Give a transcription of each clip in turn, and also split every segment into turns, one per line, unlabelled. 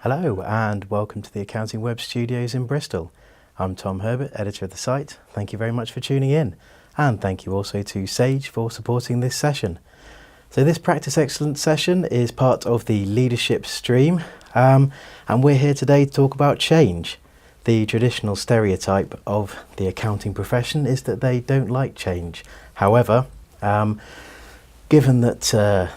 Hello and welcome to the Accounting Web Studios in Bristol. I'm Tom Herbert, editor of the site. Thank you very much for tuning in, and thank you also to Sage for supporting this session. So this Practice Excellence session is part of the leadership stream, and we're here today to talk about change. The traditional stereotype of the accounting profession is that they don't like change. However, given that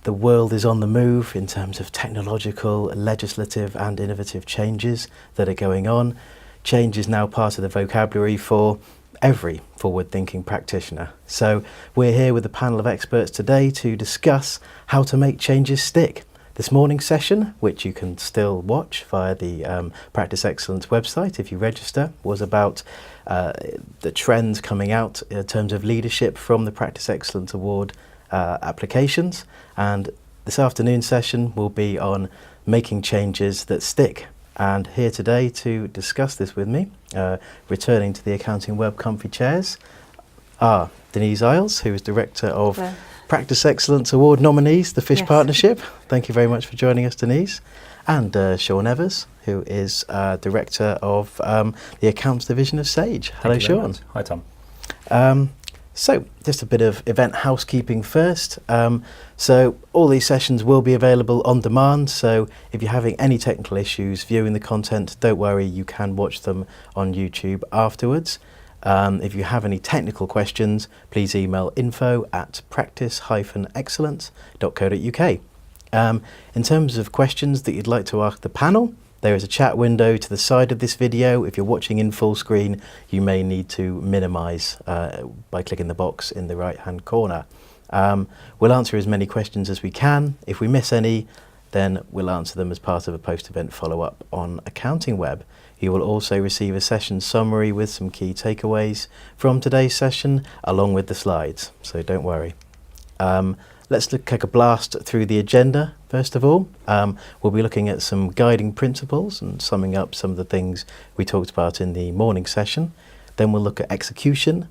the world is on the move in terms of technological, legislative and innovative changes that are going on, change is now part of the vocabulary for every forward-thinking practitioner. So we're here with a panel of experts today to discuss how to make changes stick. This morning's session, which you can still watch via the Practice Excellence website if you register, was about the trends coming out in terms of leadership from the Practice Excellence Award applications, and this afternoon session will be on making changes that stick. And here today to discuss this with me, returning to the Accounting Web comfy chairs, are Denise Isles, who is Director of Practice Excellence Award nominees, the Fish Partnership. Thank you very much for joining us, Denise. And Sean Evers, who is Director of the Accounts Division of Sage. Hello, Sean.
Hi, Tom.
So, just a bit of event housekeeping first. So, all these sessions will be available on demand, so if you're having any technical issues viewing the content, don't worry, you can watch them on YouTube afterwards. If you have any technical questions, please email info@practice-excellence.co.uk. In terms of questions that you'd like to ask the panel, there is a chat window to the side of this video. If you're watching in full screen, you may need to minimise by clicking the box in the right-hand corner. We'll answer as many questions as we can. If we miss any, then we'll answer them as part of a post-event follow-up on Accounting Web. You will also receive a session summary with some key takeaways from today's session, along with the slides, so don't worry. Let's take a blast through the agenda. First of all, we'll be looking at some guiding principles and summing up some of the things we talked about in the morning session. Then we'll look at execution,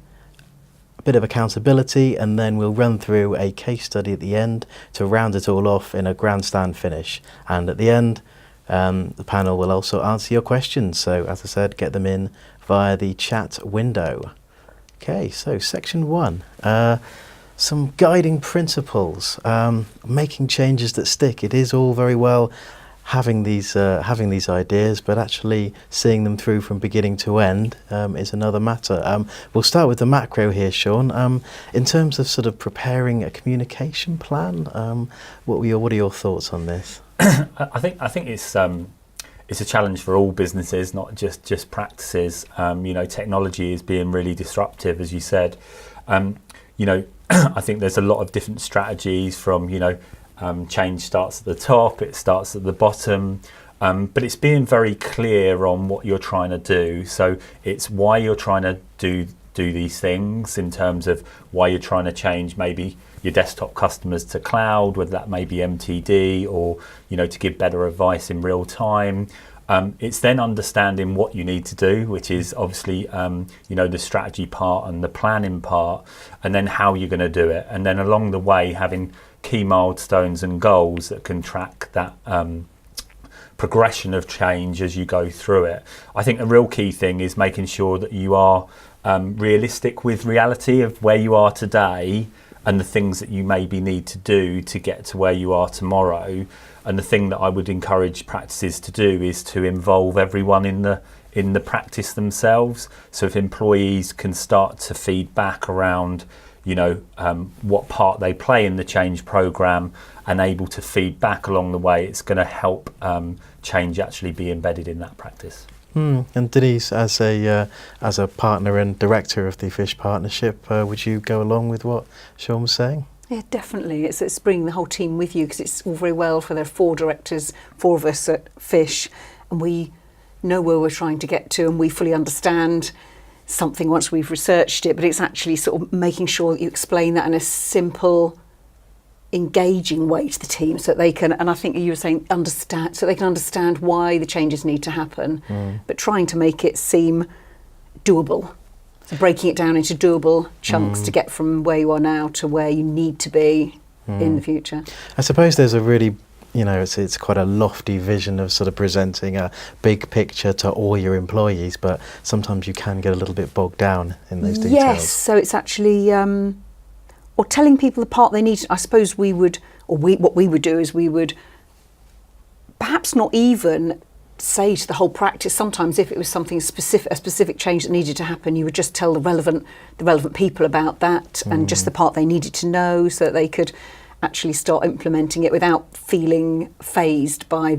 a bit of accountability, and then we'll run through a case study at the end to round it all off in a grandstand finish. And at the end, the panel will also answer your questions. So, as I said, get them in via the chat window. Okay, so section 1. Some guiding principles, making changes that stick. It is all very well having these ideas, but actually seeing them through from beginning to end is another matter. We'll start with the macro here, Sean. In terms of sort of preparing a communication plan, what are your thoughts on this?
I think it's a challenge for all businesses, not just practices. Technology is being really disruptive, as you said. I think there's a lot of different strategies from, change starts at the top, it starts at the bottom, but it's being very clear on what you're trying to do. So it's why you're trying to do these things, in terms of why you're trying to change maybe your desktop customers to cloud, whether that may be MTD or, to give better advice in real time. It's then understanding what you need to do, which is obviously, the strategy part and the planning part, and then how you're going to do it. And then along the way, having key milestones and goals that can track that progression of change as you go through it. I think the real key thing is making sure that you are realistic with reality of where you are today and the things that you maybe need to do to get to where you are tomorrow. And the thing that I would encourage practices to do is to involve everyone in the practice themselves. So if employees can start to feed back around, what part they play in the change program and able to feed back along the way, it's going to help change actually be embedded in that practice.
And Denise, as a partner and director of the Fish Partnership, would you go along with what Sean was saying?
Yeah, definitely. It's bringing the whole team with you, because it's all very well for there are 4 directors, 4 of us at Fish, and we know where we're trying to get to, and we fully understand something once we've researched it, but it's actually sort of making sure that you explain that in a simple, engaging way to the team, so that they can, and I think you were saying understand, so they can understand why the changes need to happen, but trying to make it seem doable. So breaking it down into doable chunks to get from where you are now to where you need to be in the future.
I suppose there's a really you know, it's quite a lofty vision of sort of presenting a big picture to all your employees, but sometimes you can get a little bit bogged down in those details.
Yes, so it's actually, or telling people the part they need. I suppose what we would do is we would perhaps not even say to the whole practice. Sometimes if it was something specific, a specific change that needed to happen, you would just tell the relevant people about that and just the part they needed to know, so that they could actually start implementing it without feeling phased by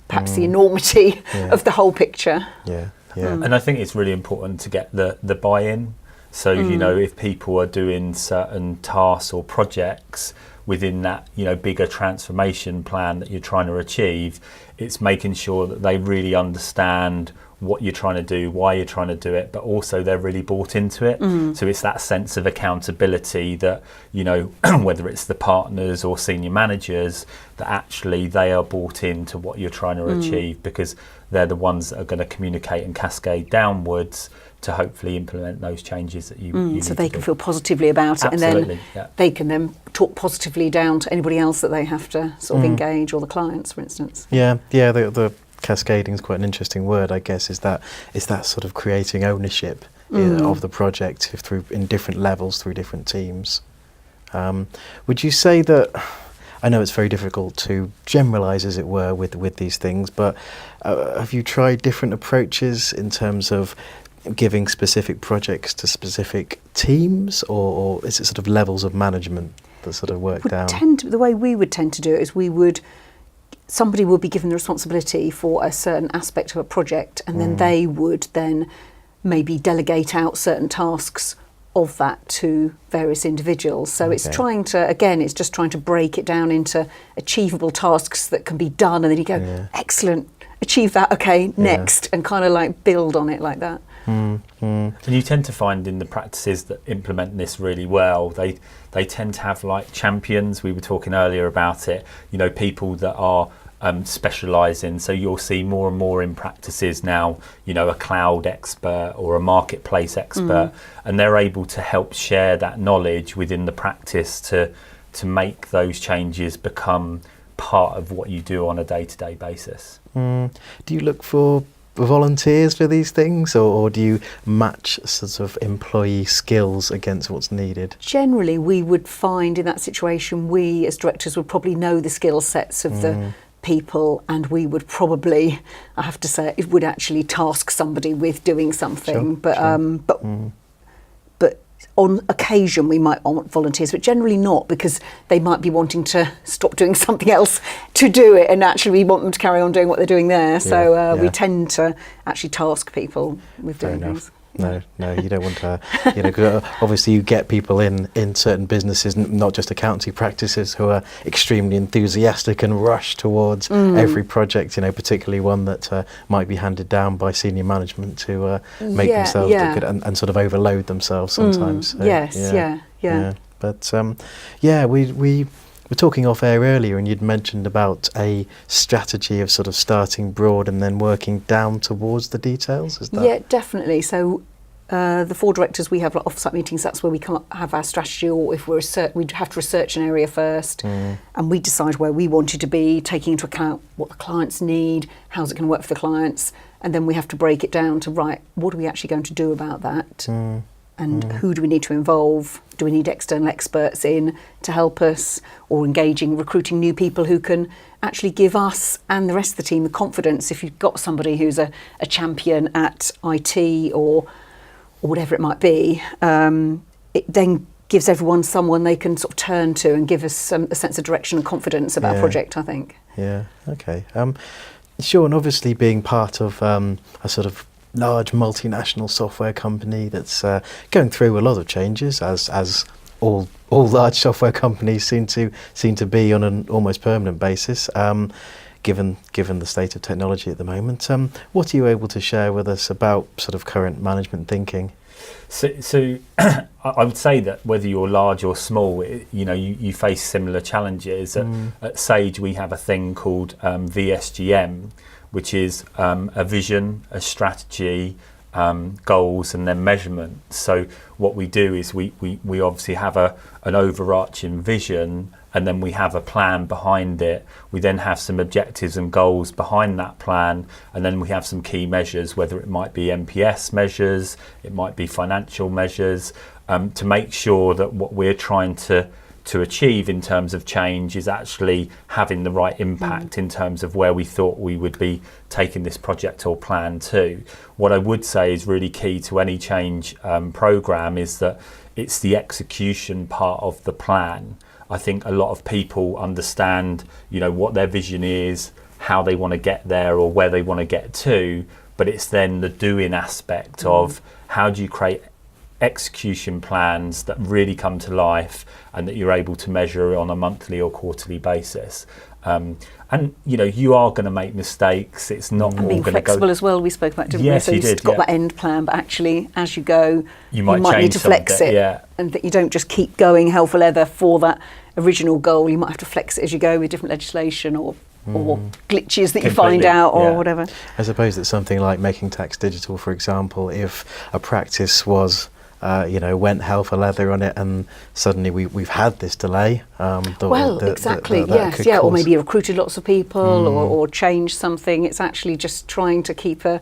perhaps the enormity of the whole picture.
Yeah.
And I think it's really important to get the buy-in. So, you know, if people are doing certain tasks or projects within that, you know, bigger transformation plan that you're trying to achieve, it's making sure that they really understand what you're trying to do, why you're trying to do it, but also they're really bought into it. So it's that sense of accountability that, you know, whether it's the partners or senior managers, that actually they are bought into what you're trying to achieve, because they're the ones that are going to communicate and cascade downwards to hopefully implement those changes that you need
so they
to
can
do.
feel positively about it, and then they can then talk positively down to anybody else that they have to sort of engage, or the clients, for instance.
The cascading is quite an interesting word, I guess. Is that sort of creating ownership of the project in different levels through different teams. Would you say that? I know it's very difficult to generalise, as it were, with these things, but have you tried different approaches in terms of giving specific projects to specific teams, or is it sort of levels of management that sort of work down?
The way we would tend to do it is somebody would be given the responsibility for a certain aspect of a project, and then they would then maybe delegate out certain tasks of that to various individuals. So it's it's just trying to break it down into achievable tasks that can be done, and then you go, excellent, achieve that, okay, next, and kind of like build on it like that.
And you tend to find in the practices that implement this really well, they tend to have like champions. We were talking earlier about it, you know, people that are specialising. So you'll see more and more in practices now, you know, a cloud expert or a marketplace expert, and they're able to help share that knowledge within the practice to make those changes become part of what you do on a day-to-day basis.
Do you look for volunteers for these things, or do you match sort of employee skills against what's needed?
Generally, we would find in that situation, we as directors would probably know the skill sets of the people, and we would probably, I have to say, it would actually task somebody with doing something. But on occasion we might want volunteers, but generally not, because they might be wanting to stop doing something else to do it, and actually we want them to carry on doing what they're doing there. So we tend to actually task people with doing things.
No, you don't want to, you know, 'cause obviously you get people in certain businesses, not just accountancy practices, who are extremely enthusiastic and rush towards every project, you know, particularly one that might be handed down by senior management to make themselves look good and sort of overload themselves sometimes. So, But we were talking off air earlier, and you'd mentioned about a strategy of sort of starting broad and then working down towards the details. Is that?
Yeah, definitely. So the 4 directors, we have like off-site meetings. That's where we have our strategy, or if we'd have to research an area first, and we decide where we wanted to be, taking into account what the clients need, how's it going to work for the clients, and then we have to break it down to, right, what are we actually going to do about that? And who do we need to involve? Do we need external experts in to help us, or recruiting new people who can actually give us and the rest of the team the confidence? If you've got somebody who's a champion at IT or whatever it might be, it then gives everyone someone they can sort of turn to and give us a sense of direction and confidence about a project, I think. Yeah,
okay. Sure, and obviously being part of a sort of large multinational software company that's going through a lot of changes, as all large software companies seem to be on an almost permanent basis, given the state of technology at the moment. What are you able to share with us about sort of current management thinking?
So I would say that whether you're large or small, you face similar challenges. At Sage, we have a thing called VSGM, which is a vision, a strategy, goals and then measurements. So what we do is we obviously have an overarching vision, and then we have a plan behind it. We then have some objectives and goals behind that plan, and then we have some key measures, whether it might be NPS measures, it might be financial measures, to make sure that what we're trying to achieve in terms of change is actually having the right impact in terms of where we thought we would be taking this project or plan to. What I would say is really key to any change program is that it's the execution part of the plan. I think a lot of people understand, what their vision is, how they want to get there or where they want to get to, but it's then the doing aspect of how do you create execution plans that really come to life and that you're able to measure on a monthly or quarterly basis. And you are going to make mistakes. It's not all
being
going to
flexible
go.
as well. We spoke about, didn't
Yes,
we? So
you did,
got
yeah.
that end plan, but actually, as you go,
You might
need
change
to flex
something,
it,
yeah.
and that you don't just keep going hell for leather for that original goal. You might have to flex it as you go with different legislation or glitches that you find
Completely,
out or
yeah.
whatever.
I suppose it's something like making tax digital, for example. If a practice was, went hell for leather on it, and suddenly we've had this delay.
Exactly.
That
Yes,
could
yeah. Or
cause-
maybe you recruited lots of people, or changed something. It's actually just trying to keep an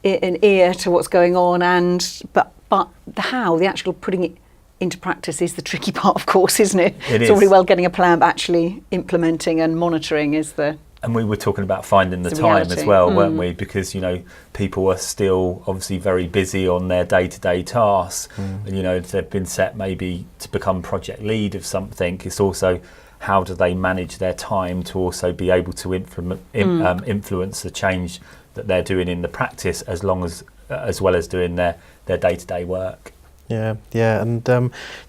ear to what's going on, but the actual putting it into practice is the tricky part, of course, isn't it?
It
It's all
is.
very well getting a plan, but actually implementing and monitoring is the.
And we were talking about finding the
It's a
time
reality.
as well, weren't we? Because, people are still obviously very busy on their day-to-day tasks. And, if they've been set maybe to become project lead of something, it's also how do they manage their time to also be able to influence the change that they're doing in the practice as well as doing their day-to-day work.
Yeah. And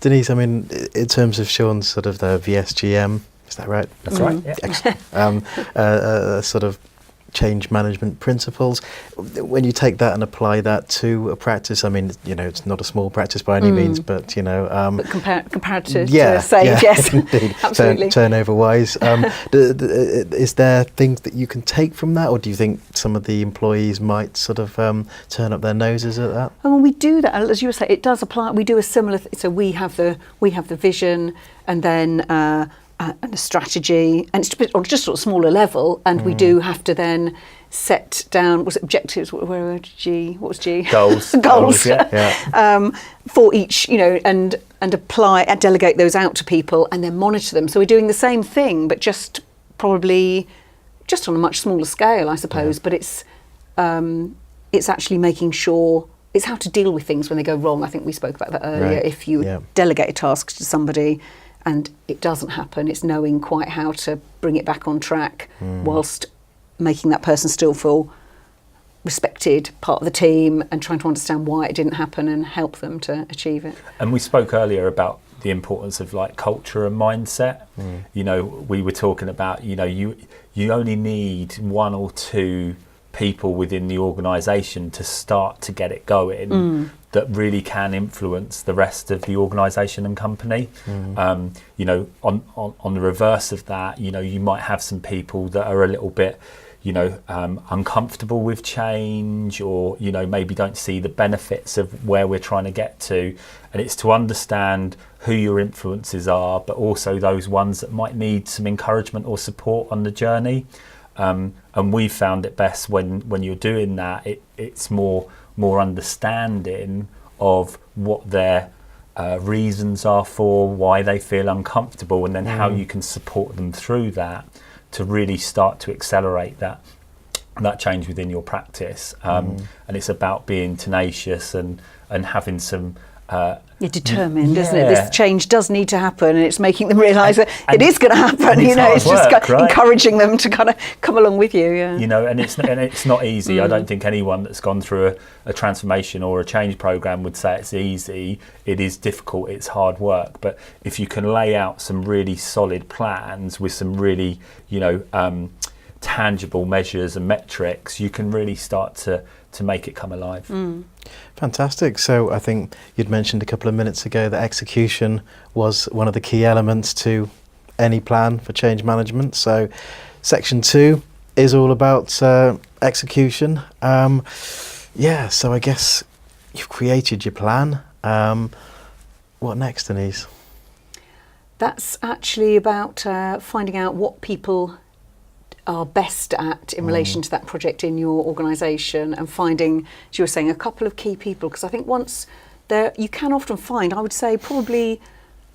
Denise, I mean, in terms of Sean's sort of the VSGM, is that right?
That's right. Yeah.
Excellent. Sort of change management principles. When you take that and apply that to a practice, I mean, it's not a small practice by any means, but
But comparative
yeah,
to Sage,
yeah,
yes,
indeed.
absolutely.
Turnover wise, is there things that you can take from that, or do you think some of the employees might sort of turn up their noses at that?
And when we do that, as you were saying, it does apply. We do a similar. So we have the vision, and then and a strategy, and it's on just sort of smaller level. And we do have to then set down. Was it objectives? What was G?
Goals.
Goals.
Yeah.
For each, and apply and delegate those out to people, and then monitor them. So we're doing the same thing, but just probably just on a much smaller scale, I suppose. But it's actually making sure. It's how to deal with things when they go wrong. I think we spoke about that earlier.
Right.
If you
Yeah.
delegate a task to somebody and it doesn't happen, it's knowing quite how to bring it back on track whilst making that person still feel respected, part of the team, and trying to understand why it didn't happen and help them to achieve it.
And we spoke earlier about the importance of like culture and mindset. We were talking about, you only need one or two people within the organisation to start to get it going that really can influence the rest of the organisation and company. On the reverse of that, you might have some people that are a little bit uncomfortable with change, or maybe don't see the benefits of where we're trying to get to. And it's to understand who your influences are, but also those ones that might need some encouragement or support on the journey. And we found it best when you're doing that, it's more understanding of what their reasons are for why they feel uncomfortable, and then how you can support them through that to really start to accelerate that change within your practice. And it's about being tenacious and having some
You're determined, isn't it?
Yeah.
This change does need to happen, and it's making them realise that it is going to happen.
and it's hard
It's just
work, right?
encouraging them to kind of come along with you. Yeah.
And it's not easy. I don't think anyone that's gone through a transformation or a change program would say it's easy. It is difficult. It's hard work. But if you can lay out some really solid plans with some really, tangible measures and metrics, you can really start to make it come alive.
Fantastic. So I think you'd mentioned a couple of minutes ago that execution was one of the key elements to any plan for change management. So section 2 is all about execution. Yeah, so I guess you've created your plan. What next, Denise?
That's actually about finding out what people are best at in relation to that project in your organisation, and finding, as you were saying, a couple of key people. Because I think once there, you can often find, I would say probably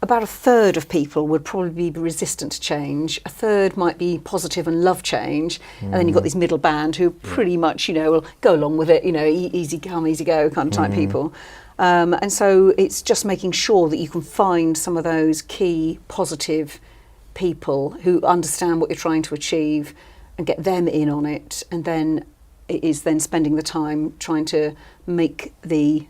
about a third of people would probably be resistant to change. A third might be positive and love change. And then you've got this middle band who pretty much, will go along with it, easy come, easy go kind of type people. And so it's just making sure that you can find some of those key positive people who understand what you're trying to achieve and get them in on it. And then it is then spending the time trying to make the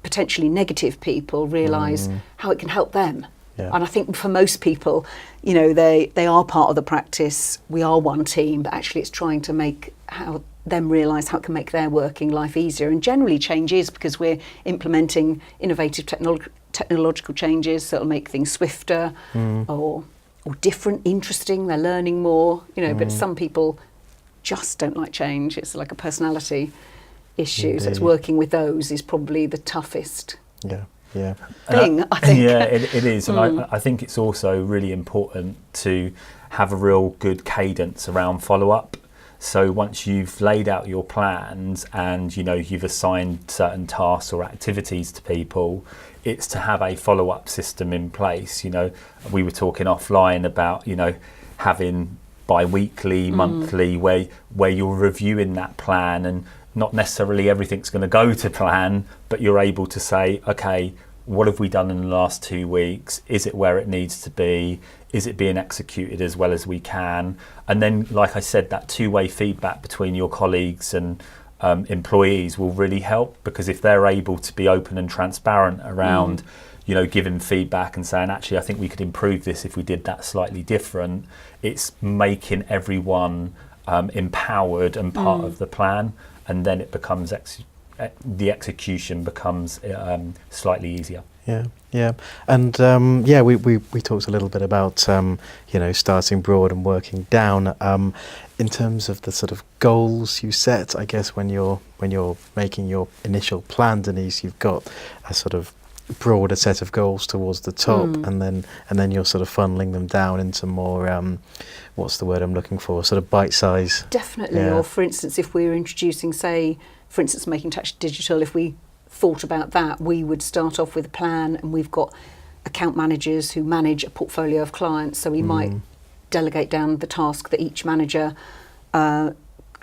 potentially negative people realise how it can help them.
Yeah.
And I think for most people, they are part of the practice, we are one team, but actually it's trying to make them realise how it can make their working life easier. And generally change is because we're implementing innovative technological changes that'll make things swifter or different, interesting, they're learning more, but some people just don't like change. It's like a personality issue.
Indeed.
So it's working with those is probably the toughest
Yeah.
thing, I think.
Yeah, it is. And I think it's also really important to have a real good cadence around follow-up. So once you've laid out your plans and you've assigned certain tasks or activities to people, it's to have a follow-up system in place. We were talking offline about having bi-weekly, monthly, where you're reviewing that plan, and not necessarily everything's going to go to plan, but you're able to say, okay, what have we done in the last 2 weeks? Is it where it needs to be? Is it being executed as well as we can? And then, like I said, that two-way feedback between your colleagues and employees will really help, because if they're able to be open and transparent around, giving feedback and saying, actually, I think we could improve this if we did that slightly different, it's making everyone empowered and part of the plan, and then it becomes the execution becomes slightly easier.
Yeah, and we talked a little bit about starting broad and working down. In terms of the sort of goals you set, I guess when you're making your initial plan, Denise, you've got a sort of broader set of goals towards the top, and then you're sort of funneling them down into more what's the word I'm looking for? Sort of bite size.
Definitely.
Yeah.
Or for instance, if we were introducing, say, for instance, Making Tax Digital, if we thought about that, we would start off with a plan, and we've got account managers who manage a portfolio of clients, so we might delegate down the task that each manager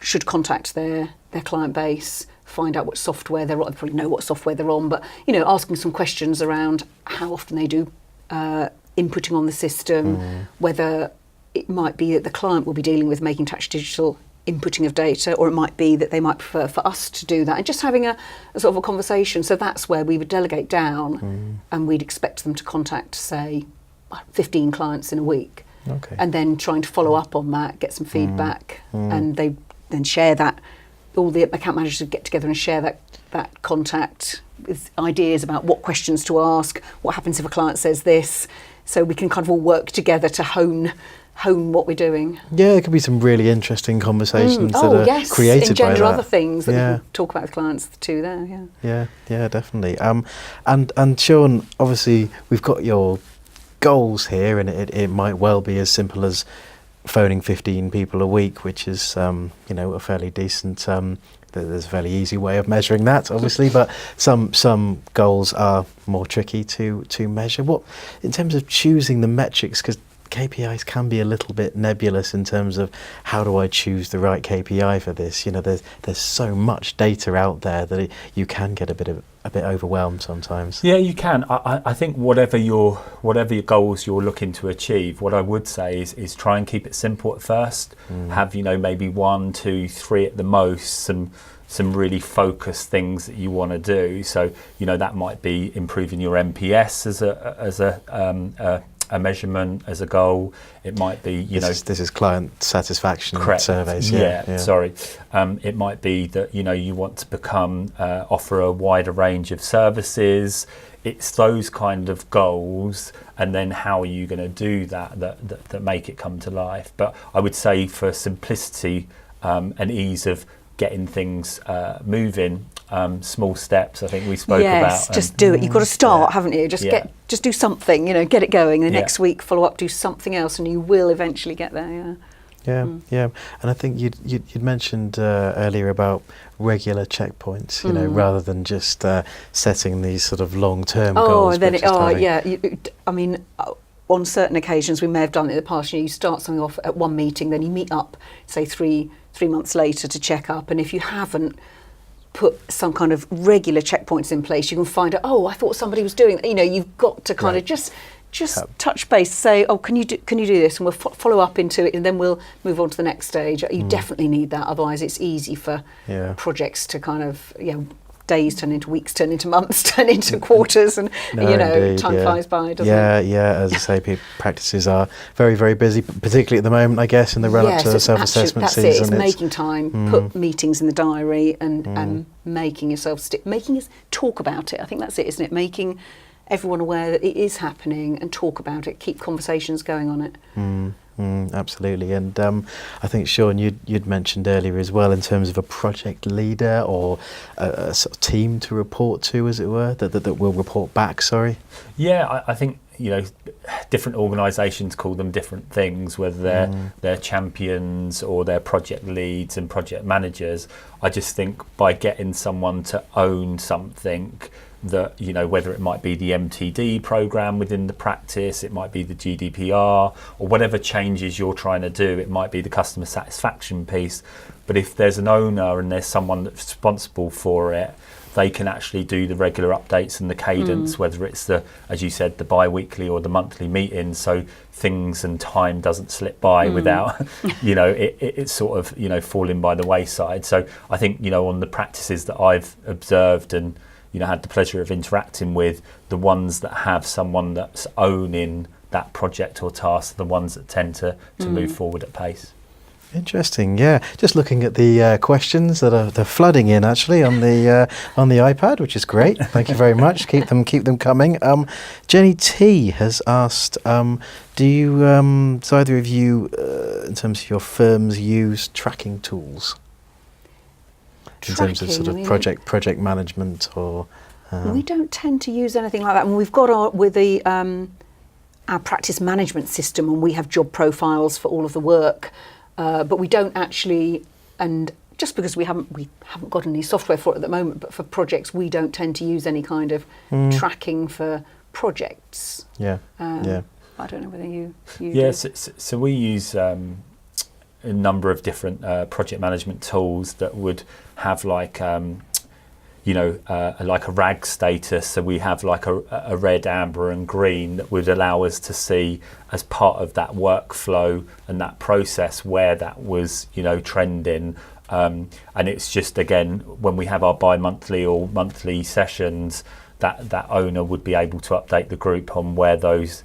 should contact their client base, find out what software they're on, probably know what software they're on, but asking some questions around how often they do inputting on the system, whether it might be that the client will be dealing with Making Tax Digital inputting of data, or it might be that they might prefer for us to do that, and just having a sort of a conversation. So that's where we would delegate down, and we'd expect them to contact, say, 15 clients in a week.
Okay.
And then trying to follow up on that, get some feedback, and they then share that. All the account managers would get together and share that contact with ideas about what questions to ask, what happens if a client says this, so we can kind of all work together to hone what we're doing.
Yeah, there could be some really interesting conversations that are created by
engender
that.
other things that we can talk about with clients too there.
Yeah, definitely. And Sean, obviously we've got your goals here, and it might well be as simple as phoning 15 people a week, which is a fairly decent there's a fairly easy way of measuring that, obviously, but some goals are more tricky to measure. What, in terms of choosing the metrics, because KPIs can be a little bit nebulous in terms of how do I choose the right KPI for this? There's so much data out there that you can get a bit overwhelmed sometimes.
Yeah, you can. I think whatever your goals you're looking to achieve, what I would say is try and keep it simple at first. Have maybe 1, 2, 3 at the most, some really focused things that you want to do. So that might be improving your NPS as a measurement, as a goal. It might be
this is client satisfaction
correct.
Surveys.
Sorry. It might be that you want to become offer a wider range of services. It's those kind of goals, and then how are you going to do that make it come to life. But I would say, for simplicity and ease of getting things moving. Small steps, I think we spoke about.
Yes, just do it. You've got to start, haven't you? Just just do something. Get it going. The next week, follow up, do something else, and you will eventually get there.
Yeah. And I think you'd mentioned earlier about regular checkpoints. Rather than just setting these sort of long-term goals.
I mean, on certain occasions we may have done it in the past. You start something off at one meeting, then you meet up, say three months later to check up, and if you haven't put some kind of regular checkpoints in place, you can find out, I thought somebody was doing that. You've got to kind of just touch base, say, can you do this, and we'll follow up into it, and then we'll move on to the next stage. You definitely need that, otherwise it's easy for projects to kind of days turn into weeks, turn into months, turn into quarters, and
indeed,
time flies by, doesn't it?
As I say, practices are very, very busy, particularly at the moment, I guess, in the run-up to the self-assessment season.
That's it. It's making time, put meetings in the diary, and making yourself making us talk about it. I think that's it, isn't it? Making everyone aware that it is happening and talk about it, keep conversations going on it.
Absolutely. And I think, Sean, you'd mentioned earlier as well, in terms of a project leader or a sort of team to report to, as it were, that will report back,
Yeah, I think, different organisations call them different things, whether they're champions or they're project leads and project managers. I just think by getting someone to own something, that whether it might be the MTD program within the practice, it might be the GDPR, or whatever changes you're trying to do, it might be the customer satisfaction piece, but if there's an owner and there's someone that's responsible for it, they can actually do the regular updates and the cadence, whether it's the, as you said, the bi-weekly or the monthly meeting, so things and time doesn't slip by without it's sort of falling by the wayside. So I think on the practices that I've observed and had the pleasure of interacting with, the ones that have someone that's owning that project or task, the ones that tend to move forward at pace.
Interesting, yeah. Just looking at the questions they're flooding in actually on the iPad, which is great. Thank you very much. Keep them coming. Jenny T has asked, do you, so either of you, in terms of your firms, use tracking tools? In terms of sort of project management, or
we don't tend to use anything like that. And we've got our practice management system, and we have job profiles for all of the work, but we don't actually. And just because we haven't got any software for it at the moment, but for projects we don't tend to use any kind of tracking for projects. I don't know whether you do.
So we use a number of different project management tools that would have like a RAG status. So we have like a red, amber and green that would allow us to see, as part of that workflow and that process, where that was trending. And it's just, again, when we have our bi-monthly or monthly sessions, that owner would be able to update the group on where those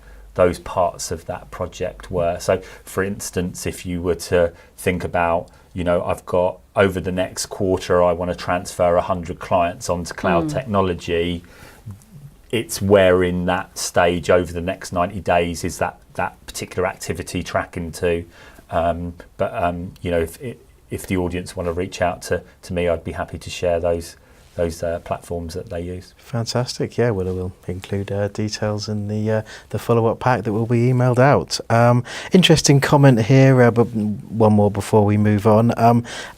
parts of that project were. So for instance, if you were to think about, I've got, over the next quarter, I want to transfer 100 clients onto cloud technology, it's where in that stage over the next 90 days is that particular activity tracking to. If the audience want to reach out to me, I'd be happy to share those platforms that they use.
Fantastic. Yeah, we'll include details in the follow-up pack that will be emailed out. Interesting comment here, but one more before we move on.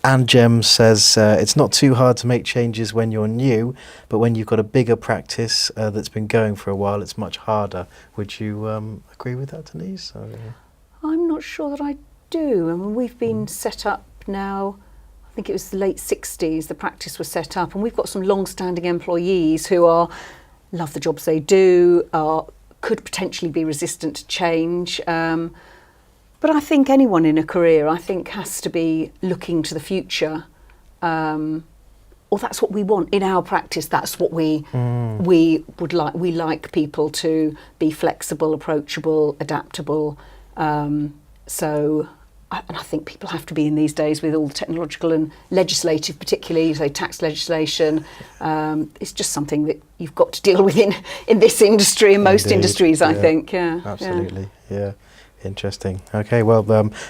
Anne Jem says, it's not too hard to make changes when you're new, but when you've got a bigger practice that's been going for a while, it's much harder. Would you agree with that, Denise? Or?
I'm not sure that I do. I mean, we've been set up now, I think it was the late 60s, the practice was set up, and we've got some long-standing employees who love the jobs they do, could potentially be resistant to change. But I think anyone in a career, has to be looking to the future, or that's what we want in our practice. That's what we would like. We like people to be flexible, approachable, adaptable. And I think people have to be in these days with all the technological and legislative, particularly, say, tax legislation. It's just something that you've got to deal with in this industry and most industries, I think. Yeah,
absolutely. Yeah. Interesting. Okay, well,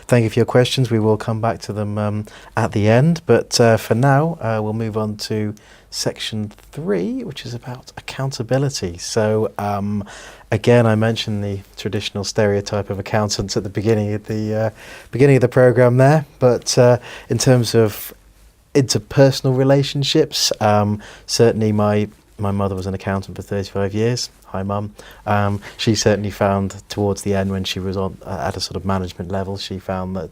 thank you for your questions. We will come back to them at the end. But for now, we'll move on to section 3, which is about accountability. So, again, I mentioned the traditional stereotype of accountants at the beginning of the program there. But in terms of interpersonal relationships, certainly my mother was an accountant for 35 years. Hi, Mum. She certainly found towards the end, when she was on at a sort of management level, she found that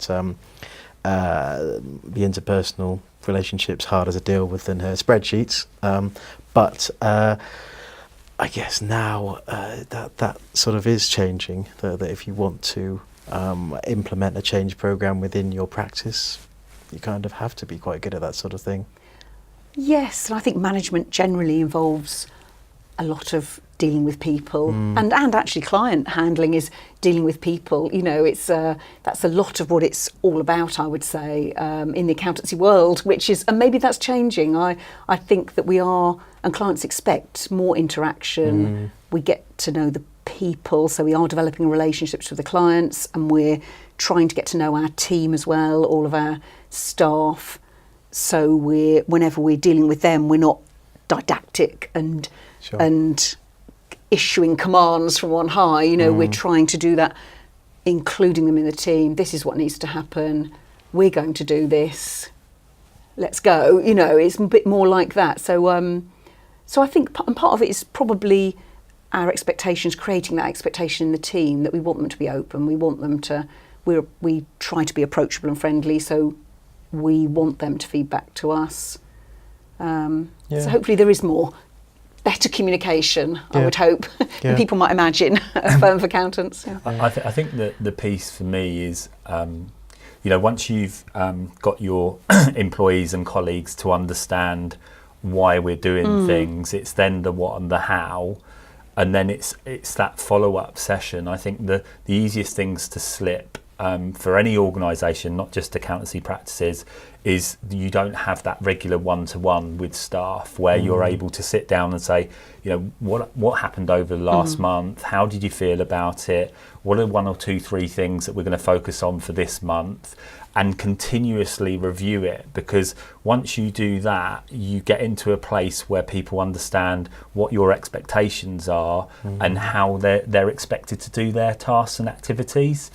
the interpersonal relationships harder to deal with than her spreadsheets. But I guess now that sort of is changing. That if you want to implement a change program within your practice, you kind of have to be quite good at that sort of thing.
Yes, and I think management generally involves a lot of dealing with people, and actually client handling is dealing with people. You know, it's that's a lot of what it's all about, I would say, in the accountancy world, which is, and maybe that's changing. I think that we are, and clients expect more interaction. We get to know the people, so we are developing relationships with the clients, and we're trying to get to know our team as well, all of our staff. So whenever we're dealing with them, we're not didactic and issuing commands from on high. You know, we're trying to do that, including them in the team. This is what needs to happen. We're going to do this. Let's go. You know, it's a bit more like that. So I think part of it is probably our expectations, creating that expectation in the team that we want them to be open. We want them to. We try to be approachable and friendly. So we want them to feed back to us. So hopefully there is better communication, I would hope, than people might imagine, a firm of accountants. Yeah.
I think that the piece for me is, once you've got your employees and colleagues to understand why we're doing things, it's then the what and the how, and then it's that follow-up session. I think the easiest things to slip for any organisation, not just accountancy practices, is you don't have that regular one-to-one with staff where you're able to sit down and say, what happened over the last month? How did you feel about it? What are 1 or 2, 3 things that we're going to focus on for this month? And continuously review it, because once you do that, you get into a place where people understand what your expectations are and how they're expected to do their tasks and activities.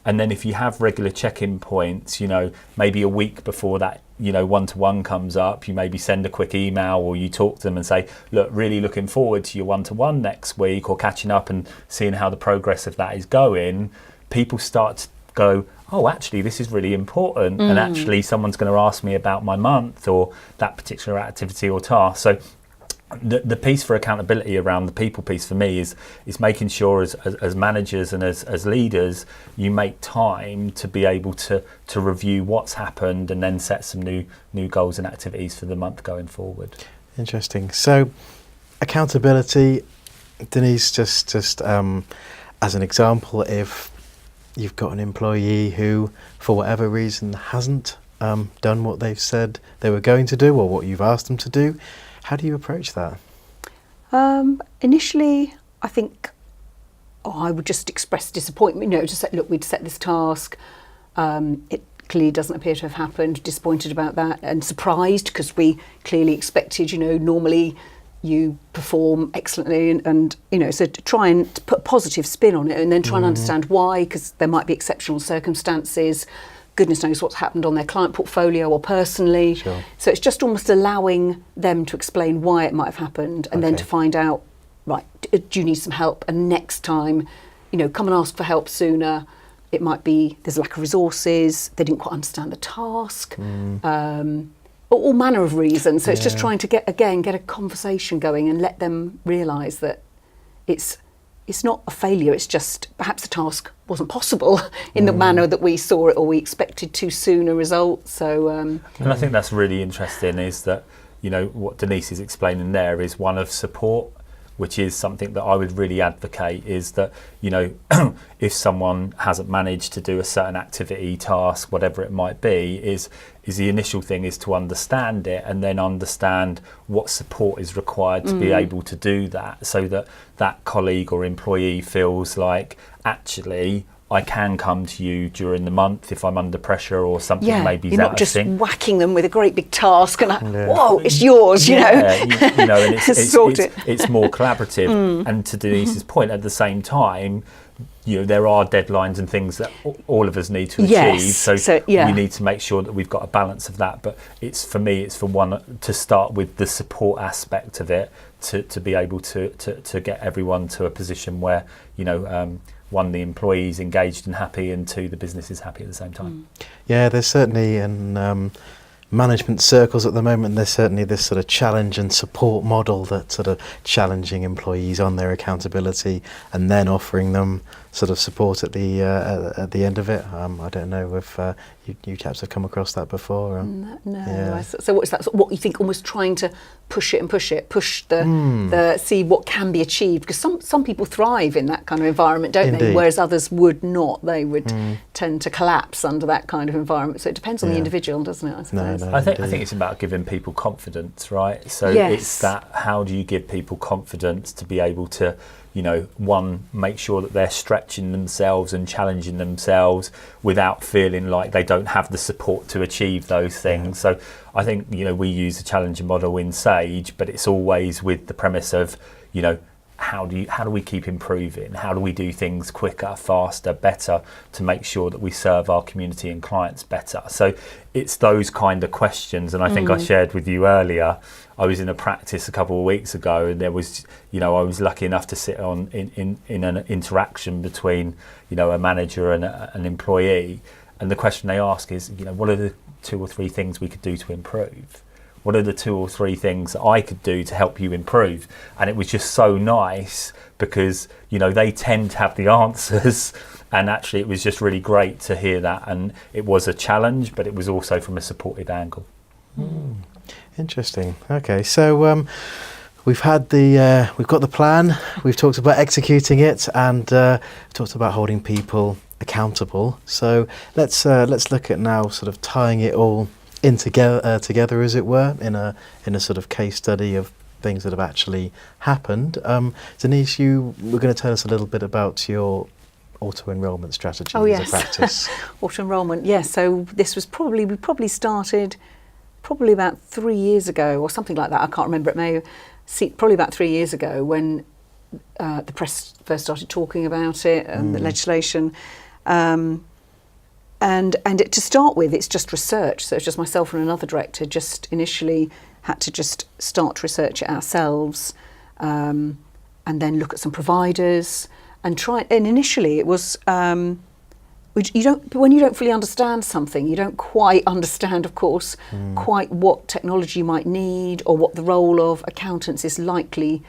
And then if you have regular check-in points, maybe a week before that, one-to-one comes up, you maybe send a quick email or you talk to them and say, look, really looking forward to your one-to-one next week, or catching up and seeing how the progress of that is going. People start to go, oh, actually, this is really important. And actually someone's going to ask me about my month or that particular activity or task. So the piece for accountability around the people piece for me is making sure as managers and as leaders, you make time to be able to review what's happened and then set some new goals and activities for the month going forward.
Interesting. So accountability, Denise, just as an example, if you've got an employee who for whatever reason hasn't done what they've said they were going to do or what you've asked them to do, how do you approach that?
Initially, I think I would just express disappointment, to say, look, we'd set this task. It clearly doesn't appear to have happened, disappointed about that, and surprised because we clearly expected, normally you perform excellently and so to try and put a positive spin on it and then try and understand why, because there might be exceptional circumstances. Goodness knows what's happened on their client portfolio or personally.
Sure.
So it's just almost allowing them to explain why it might have happened and then to find out, right, do you need some help? And next time, come and ask for help sooner. It might be there's a lack of resources, they didn't quite understand the task, all manner of reasons. So it's just trying to get a conversation going and let them realise that it's not a failure, it's just perhaps the task wasn't possible in the manner that we saw it or we expected too soon a result. So,
and I think that's really interesting is that, what Denise is explaining there is one of support, which is something that I would really advocate, is that, if someone hasn't managed to do a certain activity, task, whatever it might be, is the initial thing is to understand it and then understand what support is required to be able to do that, so that that colleague or employee feels like, actually, I can come to you during the month if I'm under pressure or something maybe
you're
out
not
of
just
sync.
whacking them with a great big task and whoa, it's yours, you know.
You know, and it's more collaborative.
Mm.
And to Denise's point, at the same time, you know, there are deadlines and things that all of us need to achieve. So we need to make sure that we've got a balance of that. But it's for one to start with the support aspect of it, to be able to get everyone to a position where, you know, one, the employees engaged and happy, and two, the business is happy at the same time.
Yeah, there's certainly in management circles at the moment, there's certainly this sort of challenge and support model that's sort of challenging employees on their accountability and then offering them sort of support at the end of it. I don't know if you chaps have come across that before.
No.
Yeah.
So what's that? What you think? Almost trying to push the see what can be achieved, because some people thrive in that kind of environment, don't they? Whereas others would not. They would tend to collapse under that kind of environment. So it depends on the individual, doesn't it? I suppose.
I think it's about giving people confidence, right? So it's that, how do you give people confidence to be able to, you know, one, make sure that they're stretching themselves and challenging themselves without feeling like they don't have the support to achieve those things. So I think, you know, we use a challenging model in Sage, but it's always with the premise of, you know, how do we keep improving? How do we do things quicker, faster, better to make sure that we serve our community and clients better? So it's those kind of questions. And I think I shared with you earlier, I was in a practice a couple of weeks ago, and there was, you know, I was lucky enough to sit on in an interaction between, you know, a manager and an employee. And the question they ask is, you know, what are the 2 or 3 things we could do to improve? What are the 2 or 3 things that I could do to help you improve? And it was just so nice because, you know, they tend to have the answers. And actually, it was just really great to hear that. And it was a challenge, but it was also from a supportive angle.
Interesting. Okay, so we've got the plan. We've talked about executing it, and talked about holding people accountable. So let's look at now sort of tying it all in together, as it were, in a sort of case study of things that have actually happened. Denise, you were going to tell us a little bit about your auto-enrolment strategy as a practice.
Auto-enrolment, yes. So this was we probably started about 3 years ago or something like that. I can't remember. Probably about 3 years ago when the press first started talking about it and the legislation. And to start with, it's just research. So it's just myself and another director just initially had to just start to research it ourselves, and then look at some providers and try. And initially, it was when you don't fully understand something, you don't quite understand, of course, quite what technology you might need or what the role of accountants is likely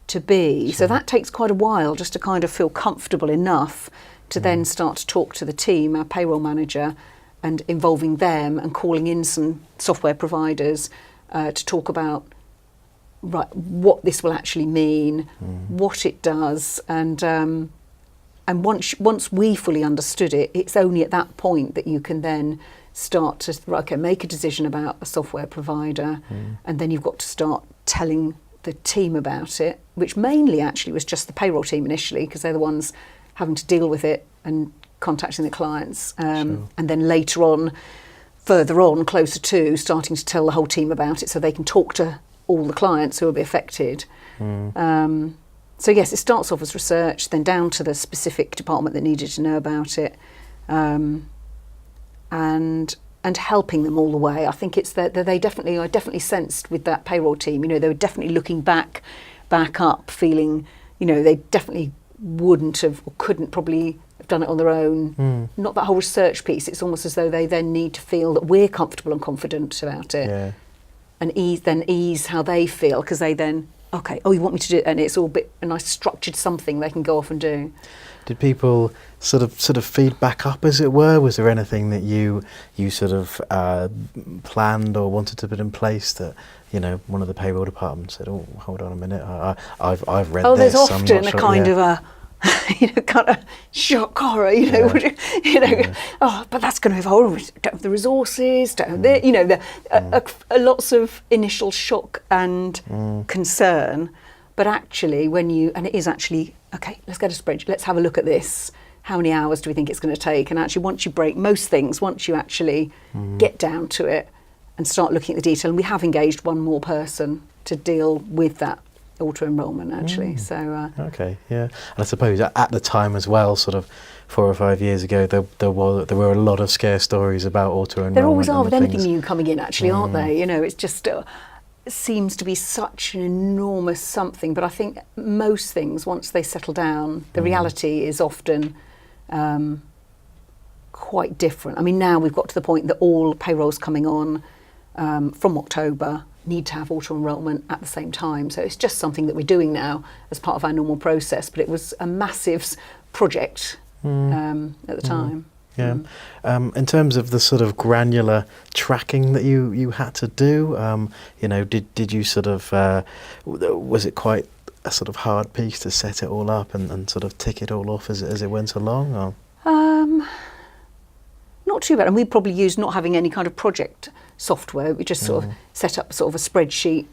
to be. Sure. So that takes quite a while just to kind of feel comfortable enough to then start to talk to the team, our payroll manager, and involving them and calling in some software providers to talk about what this will actually mean, what it does, and once we fully understood it, it's only at that point that you can then start to make a decision about a software provider, and then you've got to start telling the team about it, which mainly actually was just the payroll team initially, because they're the ones having to deal with it and contacting the clients, and then further on, closer to, starting to tell the whole team about it so they can talk to all the clients who will be affected. So yes, it starts off as research, then down to the specific department that needed to know about it, and helping them all the way. I think it's that I definitely sensed with that payroll team, you know, they were definitely looking back up, feeling, you know, they definitely wouldn't have or couldn't probably have done it on their own. Not that whole research piece. It's almost as though they then need to feel that we're comfortable and confident about it, and ease how they feel, because they then, okay, you want me to do it, and it's all a nice structured something they can go off and do.
Did people sort of feed back up, as it were? Was there anything that you sort of planned or wanted to put in place that, you know, one of the payroll departments said, "Oh, hold on a minute, I've read this."
Oh, there's often
I'm not
a
sure.
kind of a kind of shock horror, you know. Oh, but that's going to involve, we don't have the resources, don't have the, you know, lots of initial shock and concern. But actually, and it is actually, okay, let's get a spreadsheet, let's have a look at this. how many hours do we think it's going to take? And actually, once you break most things, once you actually get down to it and start looking at the detail, and we have engaged one more person to deal with that auto-enrolment actually. So
okay, yeah. And I suppose at the time as well, sort of 4 or 5 years ago, there were a lot of scare stories about auto-enrolment.
there always are
and
with
the
anything
things.
new coming in actually, aren't they? You know, it's just it seems to be such an enormous something, but I think most things, once they settle down, the reality is often quite different. I mean, now we've got to the point that all payrolls coming on from October need to have auto-enrolment at the same time. So it's just something that we're doing now as part of our normal process, but it was a massive project at the time.
Yeah. In terms of the sort of granular tracking that you had to do, you know, did you sort of, was it quite a sort of hard piece to set it all up and sort of tick it all off as it went along? Or?
Not too bad. And we probably used not having any kind of project software. We just sort of set up sort of a spreadsheet.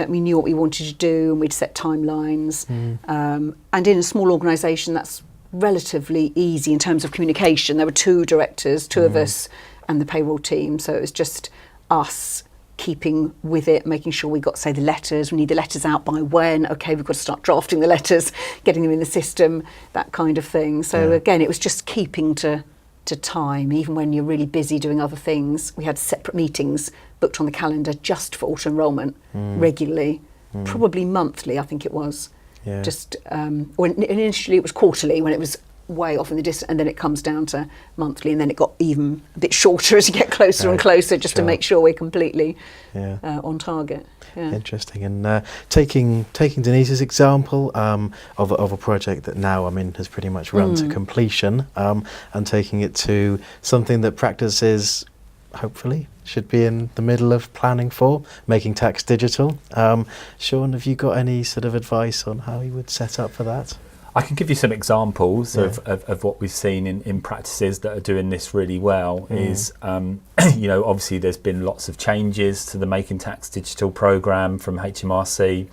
We knew what we wanted to do, and we'd set timelines. And in a small organisation, that's relatively easy in terms of communication. There were 2 directors, 2 of us, and the payroll team. So it was just us keeping with it, making sure we got, say, the letters. We need the letters out by when? Okay, we've got to start drafting the letters, getting them in the system, that kind of thing. So again, it was just keeping to time, even when you're really busy doing other things. We had separate meetings booked on the calendar just for auto-enrolment regularly, probably monthly, I think it was.
Yeah.
Just when initially it was quarterly when it was way off in the distance, and then it comes down to monthly, and then it got even a bit shorter as you get closer and closer, just to make sure we're completely on target. Yeah.
Interesting. And taking Denise's example of a project that now, I mean, has pretty much run to completion, and taking it to something that practices, hopefully, should be in the middle of planning for, making tax digital. Sean, have you got any sort of advice on how you would set up for that?
I can give you some examples of what we've seen in practices that are doing this really well. Is you know, obviously there's been lots of changes to the Making Tax Digital programme from HMRC,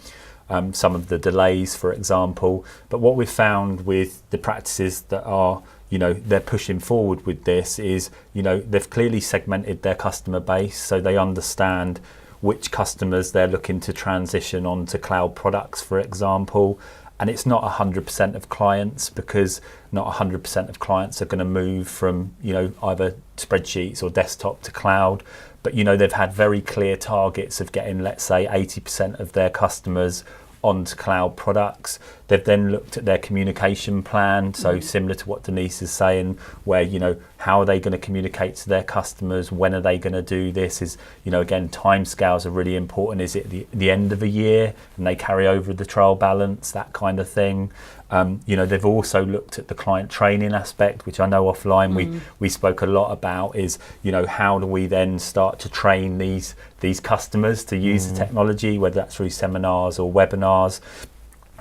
some of the delays, for example. But what we've found with the practices that are, you know, they're pushing forward with this is, you know, they've clearly segmented their customer base, so they understand which customers they're looking to transition onto cloud products, for example. And it's not 100% of clients, because not 100% of clients are going to move from, you know, either spreadsheets or desktop to cloud. But, you know, they've had very clear targets of getting, let's say, 80% of their customers onto cloud products. They've then looked at their communication plan, so similar to what Denise is saying, where, you know, how are they going to communicate to their customers? When are they going to do this? Is, you know, again, timescales are really important. Is it the end of a year and they carry over the trial balance, that kind of thing? You know, they've also looked at the client training aspect, which I know offline we spoke a lot about, is, you know, how do we then start to train these customers to use the technology, whether that's through seminars or webinars.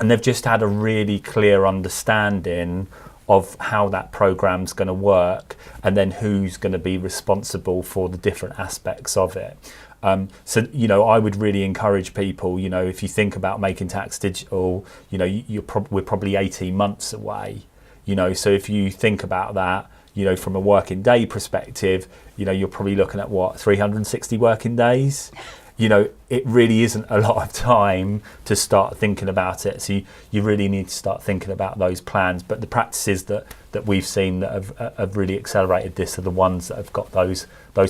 And they've just had a really clear understanding of how that program's going to work, and then who's going to be responsible for the different aspects of it. So, you know, I would really encourage people, you know, if you think about making tax digital, you know, we're probably 18 months away, you know, so if you think about that, you know, from a working day perspective, you know, you're probably looking at 360 working days. You know, it really isn't a lot of time to start thinking about it. So you really need to start thinking about those plans. But the practices that we've seen that have really accelerated this are the ones that have got those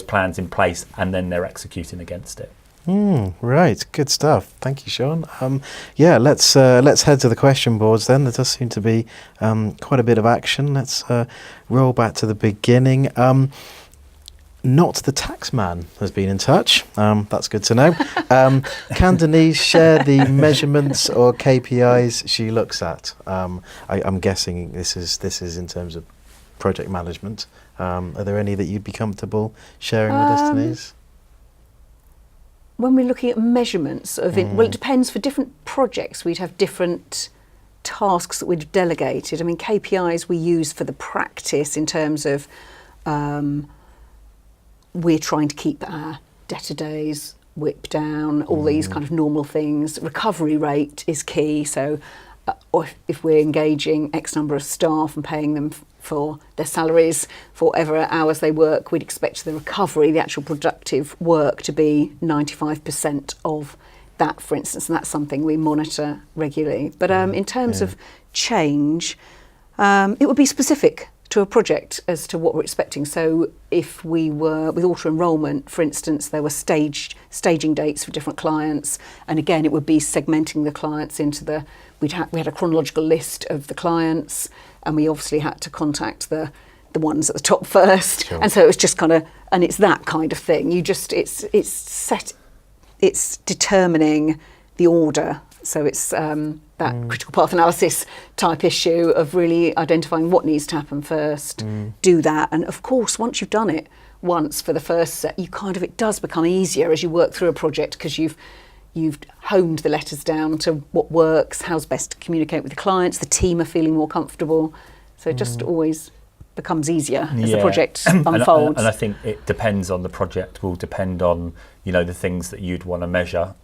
plans in place, and then they're executing against it.
Right, good stuff. Thank you, Sean. Yeah, let's head to the question boards then. There does seem to be quite a bit of action. Let's roll back to the beginning. Not the Taxman has been in touch. That's good to know. Can Denise share the measurements or KPIs she looks at? I'm guessing this is in terms of project management. Are there any that you'd be comfortable sharing with us, Denise?
When we're looking at measurements of it, well, it depends. For different projects, we'd have different tasks that we'd delegated. I mean, KPIs we use for the practice in terms of we're trying to keep our debtor days, WIP down, all these kind of normal things. Recovery rate is key. So or if we're engaging X number of staff and paying them for their salaries for whatever hours they work, we'd expect the recovery, the actual productive work, to be 95% of that, for instance, and that's something we monitor regularly. But in terms of change, it would be specific to a project as to what we're expecting. So if we were with auto enrolment, for instance, there were staging dates for different clients, and again it would be segmenting the clients into we had a chronological list of the clients, and we obviously had to contact the ones at the top first.
Sure.
And so it was just kind of, and it's that kind of thing. It's determining the order. So it's that critical path analysis type issue of really identifying what needs to happen first, do that. And of course, once you've done it once for the first set, it does become easier as you work through a project, because you've honed the letters down to what works, how's best to communicate with the clients, the team are feeling more comfortable. So it just always becomes easier as the project unfolds.
And I think it depends on the project, will depend on, the things that you'd want to measure.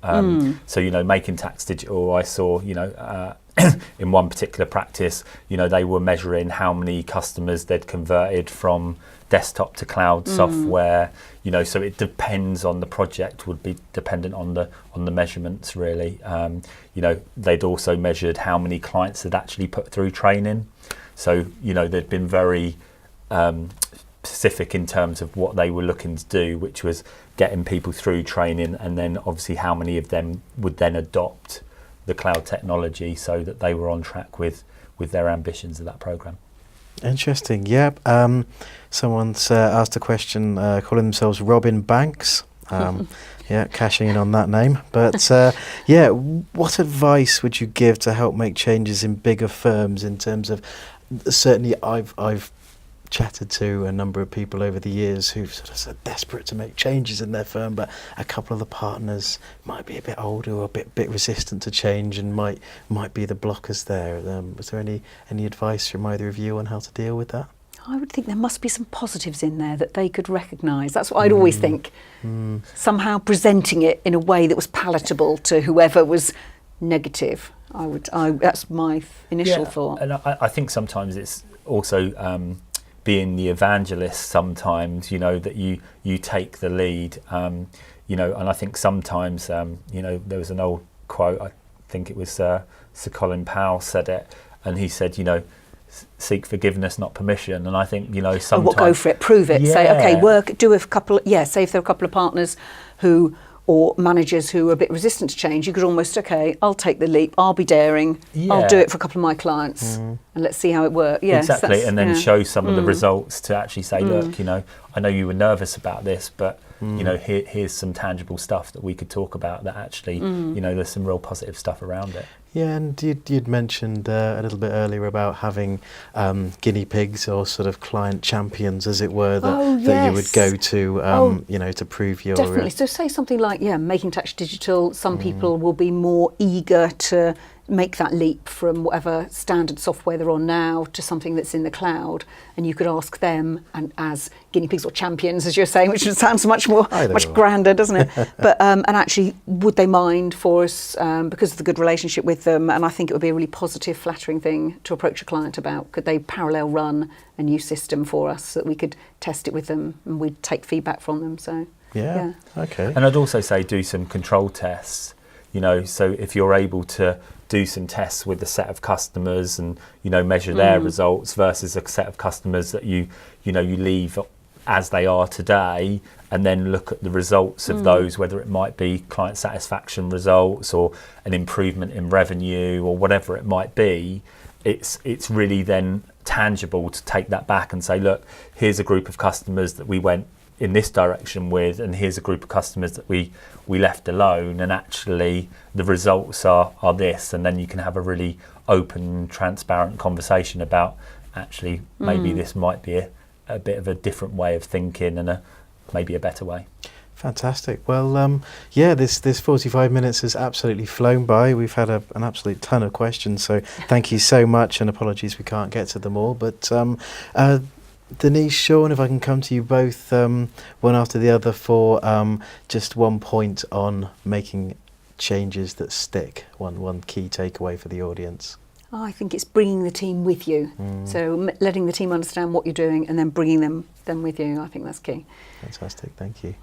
So, making tax digital, I saw, in one particular practice, they were measuring how many customers they'd converted from desktop to cloud software, so it depends on the project, would be dependent on the measurements really. They'd also measured how many clients had actually put through training. So, they'd been very specific in terms of what they were looking to do, which was getting people through training, and then obviously how many of them would then adopt the cloud technology, so that they were on track with their ambitions of that program.
Interesting. Yep. Someone's asked a question, calling themselves Robin Banks. Cashing in on that name. But what advice would you give to help make changes in bigger firms, in terms of, certainly I've chatted to a number of people over the years who've sort of said desperate to make changes in their firm, but a couple of the partners might be a bit older or a bit resistant to change, and might be the blockers there. Was there any advice from either of you on how to deal with that?
I would think there must be some positives in there that they could recognise. That's what I'd always think. Somehow presenting it in a way that was palatable to whoever was negative. That's my initial thought.
And I think sometimes it's also being the evangelist sometimes, that you take the lead, and I think sometimes, there was an old quote, I think it was Sir Colin Powell said it, and he said, seek forgiveness, not permission. And I think, sometimes...
go for it, prove it. Say, okay, say if there are a couple of partners or managers who are a bit resistant to change, you could almost, I'll take the leap, I'll be daring, I'll do it for a couple of my clients, and let's see how it works. Yes,
exactly, and then show some of the results to actually say, look, I know you were nervous about this, but here's some tangible stuff that we could talk about that actually, there's some real positive stuff around it.
Yeah, and you'd mentioned a little bit earlier about having guinea pigs, or sort of client champions, as it were, that you would go to, to prove your...
Definitely. So say something like, making tax digital, some people will be more eager to make that leap from whatever standard software they're on now to something that's in the cloud, and you could ask them, and as guinea pigs or champions, as you're saying, which sounds much grander, doesn't it? But and actually, would they mind for us, because of the good relationship with them? And I think it would be a really positive, flattering thing to approach a client about. Could they parallel run a new system for us so that we could test it with them, and we'd take feedback from them? So
okay.
And I'd also say do some control tests. So if you're able to do some tests with a set of customers and measure their results versus a set of customers that you leave as they are today, and then look at the results of those, whether it might be client satisfaction results or an improvement in revenue or whatever it might be, it's really then tangible to take that back and say, look, here's a group of customers that we went in this direction with, and here's a group of customers that we left alone, and actually the results are this, and then you can have a really open, transparent conversation about actually maybe this might be a bit of a different way of thinking, and maybe a better way.
Fantastic. Well, this 45 minutes has absolutely flown by. We've had an absolute ton of questions, so thank you so much, and apologies we can't get to them all. But Denise, Sean, if I can come to you both one after the other for just one point on making changes that stick, one key takeaway for the audience.
I think it's bringing the team with you. So letting the team understand what you're doing and then bringing them with you. I think that's key.
Fantastic, thank you.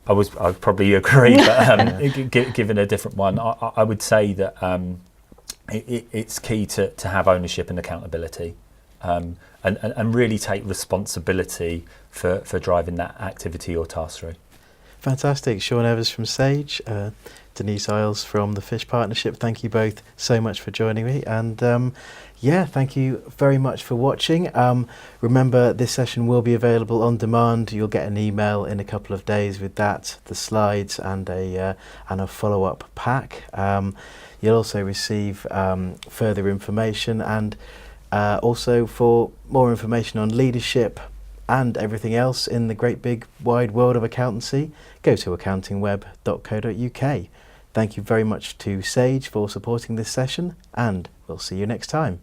I'd probably agree, but given a different one, I would say that it's key to have ownership and accountability, and really take responsibility for driving that activity or task through.
Fantastic. Sean Evers from Sage, Denise Isles from the Fish Partnership. Thank you both so much for joining me, and thank you very much for watching. Remember, this session will be available on demand. You'll get an email in a couple of days with that, the slides, and a follow-up pack. You'll also receive further information, and also for more information on leadership and everything else in the great big wide world of accountancy, go to accountingweb.co.uk. Thank you very much to Sage for supporting this session, and we'll see you next time.